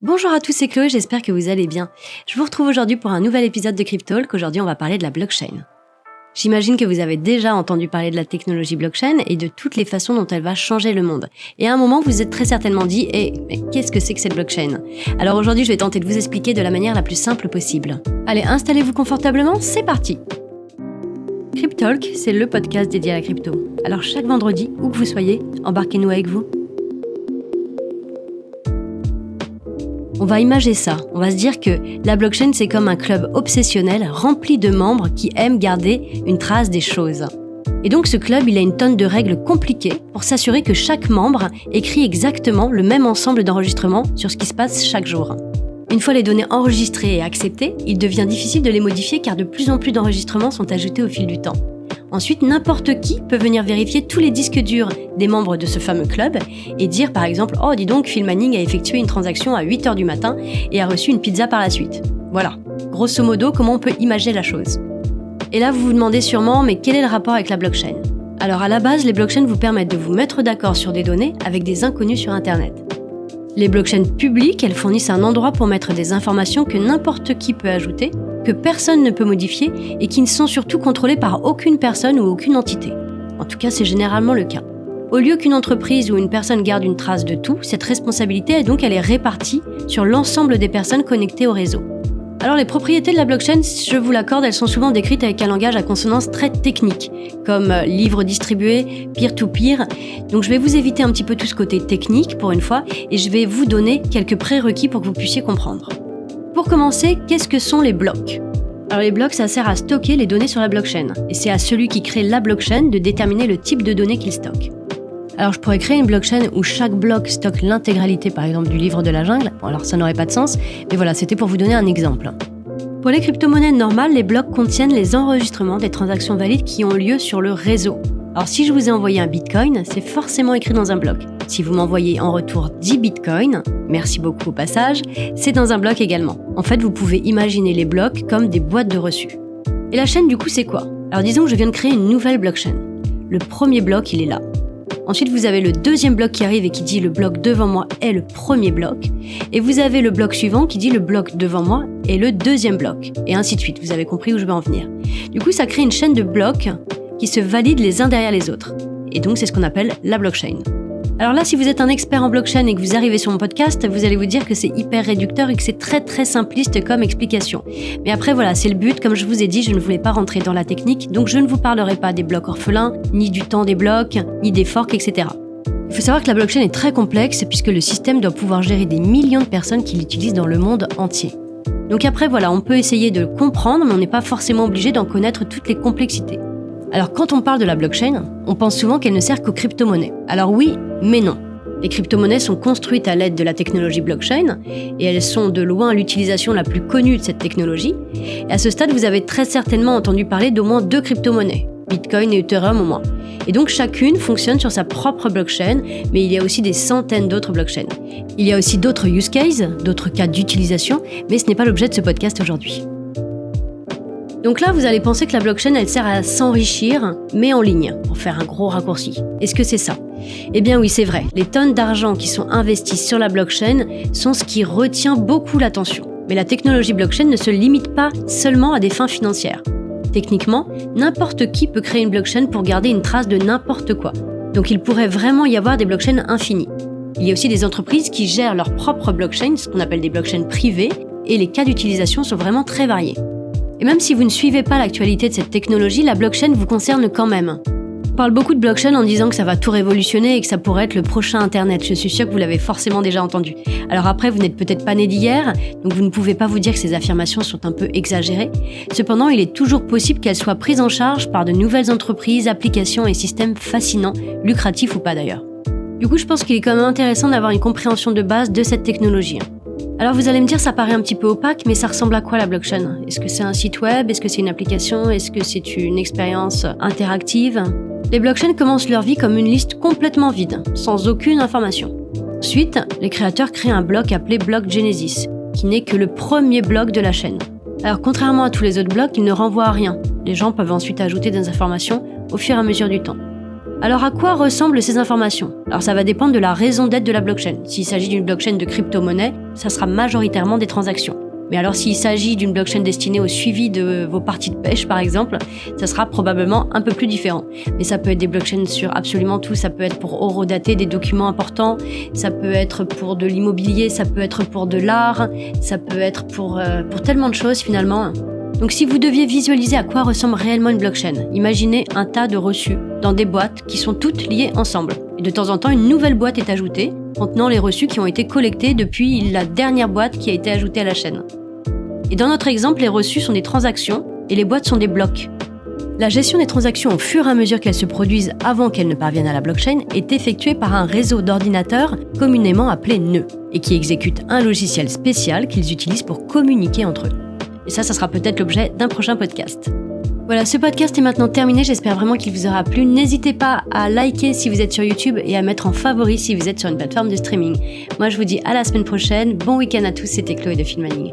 Bonjour à tous, c'est Chloé, j'espère que vous allez bien. Je vous retrouve aujourd'hui pour un nouvel épisode de Cryptalk. Aujourd'hui, on va parler de la blockchain. J'imagine que vous avez déjà entendu parler de la technologie blockchain et de toutes les façons dont elle va changer le monde. Et à un moment, vous vous êtes très certainement dit « mais qu'est-ce que c'est que cette blockchain ?» Alors aujourd'hui, je vais tenter de vous expliquer de la manière la plus simple possible. Allez, installez-vous confortablement, c'est parti. Cryptalk, c'est le podcast dédié à la crypto. Alors chaque vendredi, où que vous soyez, embarquez-nous avec vous. On va imager ça, on va se dire que la blockchain c'est comme un club obsessionnel rempli de membres qui aiment garder une trace des choses. Et donc ce club, il a une tonne de règles compliquées pour s'assurer que chaque membre écrit exactement le même ensemble d'enregistrements sur ce qui se passe chaque jour. Une fois les données enregistrées et acceptées, il devient difficile de les modifier car de plus en plus d'enregistrements sont ajoutés au fil du temps. Ensuite, n'importe qui peut venir vérifier tous les disques durs des membres de ce fameux club et dire par exemple « Oh, dis donc, Phil Manning a effectué une transaction à 8h du matin et a reçu une pizza par la suite. » Voilà, grosso modo, comment on peut imaginer la chose. Et là, vous vous demandez sûrement « Mais quel est le rapport avec la blockchain ?» Alors à la base, les blockchains vous permettent de vous mettre d'accord sur des données avec des inconnus sur Internet. Les blockchains publiques, elles fournissent un endroit pour mettre des informations que n'importe qui peut ajouter, que personne ne peut modifier et qui ne sont surtout contrôlées par aucune personne ou aucune entité. En tout cas, c'est généralement le cas. Au lieu qu'une entreprise ou une personne garde une trace de tout, cette responsabilité, elle est répartie sur l'ensemble des personnes connectées au réseau. Alors les propriétés de la blockchain, je vous l'accorde, elles sont souvent décrites avec un langage à consonance très technique, comme livre distribué, peer-to-peer. Donc je vais vous éviter un petit peu tout ce côté technique pour une fois, et je vais vous donner quelques prérequis pour que vous puissiez comprendre. Pour commencer, qu'est-ce que sont les blocs ? Alors les blocs, ça sert à stocker les données sur la blockchain, et c'est à celui qui crée la blockchain de déterminer le type de données qu'il stocke. Alors je pourrais créer une blockchain où chaque bloc stocke l'intégralité par exemple du livre de la jungle, bon, alors ça n'aurait pas de sens, mais voilà, c'était pour vous donner un exemple. Pour les crypto-monnaies normales, les blocs contiennent les enregistrements des transactions valides qui ont lieu sur le réseau. Alors si je vous ai envoyé un bitcoin, c'est forcément écrit dans un bloc. Si vous m'envoyez en retour 10 bitcoins, merci beaucoup au passage, c'est dans un bloc également. En fait, vous pouvez imaginer les blocs comme des boîtes de reçus. Et la chaîne du coup c'est quoi ? Alors disons que je viens de créer une nouvelle blockchain. Le premier bloc, il est là. Ensuite, vous avez le deuxième bloc qui arrive et qui dit le bloc devant moi est le premier bloc. Et vous avez le bloc suivant qui dit le bloc devant moi est le deuxième bloc. Et ainsi de suite, vous avez compris où je veux en venir. Du coup, ça crée une chaîne de blocs qui se valident les uns derrière les autres. Et donc, c'est ce qu'on appelle la blockchain. Alors là, si vous êtes un expert en blockchain et que vous arrivez sur mon podcast, vous allez vous dire que c'est hyper réducteur et que c'est très très simpliste comme explication. Mais après voilà, c'est le but, comme je vous ai dit, je ne voulais pas rentrer dans la technique, donc je ne vous parlerai pas des blocs orphelins, ni du temps des blocs, ni des forks, etc. Il faut savoir que la blockchain est très complexe puisque le système doit pouvoir gérer des millions de personnes qui l'utilisent dans le monde entier. Donc après voilà, on peut essayer de le comprendre, mais on n'est pas forcément obligé d'en connaître toutes les complexités. Alors quand on parle de la blockchain, on pense souvent qu'elle ne sert qu'aux crypto-monnaies. Alors oui, mais non. Les crypto-monnaies sont construites à l'aide de la technologie blockchain et elles sont de loin l'utilisation la plus connue de cette technologie. Et à ce stade, vous avez très certainement entendu parler d'au moins 2 crypto-monnaies, Bitcoin et Ethereum au moins. Et donc chacune fonctionne sur sa propre blockchain, mais il y a aussi des centaines d'autres blockchains. Il y a aussi d'autres use cases, d'autres cas d'utilisation, mais ce n'est pas l'objet de ce podcast aujourd'hui. Donc là, vous allez penser que la blockchain, elle sert à s'enrichir, mais en ligne, pour faire un gros raccourci. Est-ce que c'est ça ? Eh bien oui, c'est vrai. Les tonnes d'argent qui sont investies sur la blockchain sont ce qui retient beaucoup l'attention. Mais la technologie blockchain ne se limite pas seulement à des fins financières. Techniquement, n'importe qui peut créer une blockchain pour garder une trace de n'importe quoi. Donc il pourrait vraiment y avoir des blockchains infinies. Il y a aussi des entreprises qui gèrent leur propre blockchain, ce qu'on appelle des blockchains privées, et les cas d'utilisation sont vraiment très variés. Et même si vous ne suivez pas l'actualité de cette technologie, la blockchain vous concerne quand même. On parle beaucoup de blockchain en disant que ça va tout révolutionner et que ça pourrait être le prochain Internet. Je suis sûre que vous l'avez forcément déjà entendu. Alors après, vous n'êtes peut-être pas né d'hier, donc vous ne pouvez pas vous dire que ces affirmations sont un peu exagérées. Cependant, il est toujours possible qu'elles soient prises en charge par de nouvelles entreprises, applications et systèmes fascinants, lucratifs ou pas d'ailleurs. Du coup, je pense qu'il est quand même intéressant d'avoir une compréhension de base de cette technologie. Alors vous allez me dire, ça paraît un petit peu opaque, mais ça ressemble à quoi la blockchain ? Est-ce que c'est un site web ? Est-ce que c'est une application ? Est-ce que c'est une expérience interactive ? Les blockchains commencent leur vie comme une liste complètement vide, sans aucune information. Ensuite, les créateurs créent un bloc appelé bloc Genesis, qui n'est que le premier bloc de la chaîne. Alors contrairement à tous les autres blocs, il ne renvoie à rien. Les gens peuvent ensuite ajouter des informations au fur et à mesure du temps. Alors à quoi ressemblent ces informations ? Alors ça va dépendre de la raison d'être de la blockchain. S'il s'agit d'une blockchain de crypto-monnaie, ça sera majoritairement des transactions. Mais alors s'il s'agit d'une blockchain destinée au suivi de vos parties de pêche par exemple, ça sera probablement un peu plus différent. Mais ça peut être des blockchains sur absolument tout, ça peut être pour horodater des documents importants, ça peut être pour de l'immobilier, ça peut être pour de l'art, ça peut être pour tellement de choses finalement. Donc si vous deviez visualiser à quoi ressemble réellement une blockchain, imaginez un tas de reçus dans des boîtes qui sont toutes liées ensemble. Et de temps en temps, une nouvelle boîte est ajoutée, contenant les reçus qui ont été collectés depuis la dernière boîte qui a été ajoutée à la chaîne. Et dans notre exemple, les reçus sont des transactions et les boîtes sont des blocs. La gestion des transactions au fur et à mesure qu'elles se produisent avant qu'elles ne parviennent à la blockchain est effectuée par un réseau d'ordinateurs communément appelé nœud et qui exécute un logiciel spécial qu'ils utilisent pour communiquer entre eux. Et ça sera peut-être l'objet d'un prochain podcast. Voilà, ce podcast est maintenant terminé, j'espère vraiment qu'il vous aura plu. N'hésitez pas à liker si vous êtes sur YouTube et à mettre en favori si vous êtes sur une plateforme de streaming. Moi je vous dis à la semaine prochaine, bon week-end à tous, c'était Chloé de Filmmanning.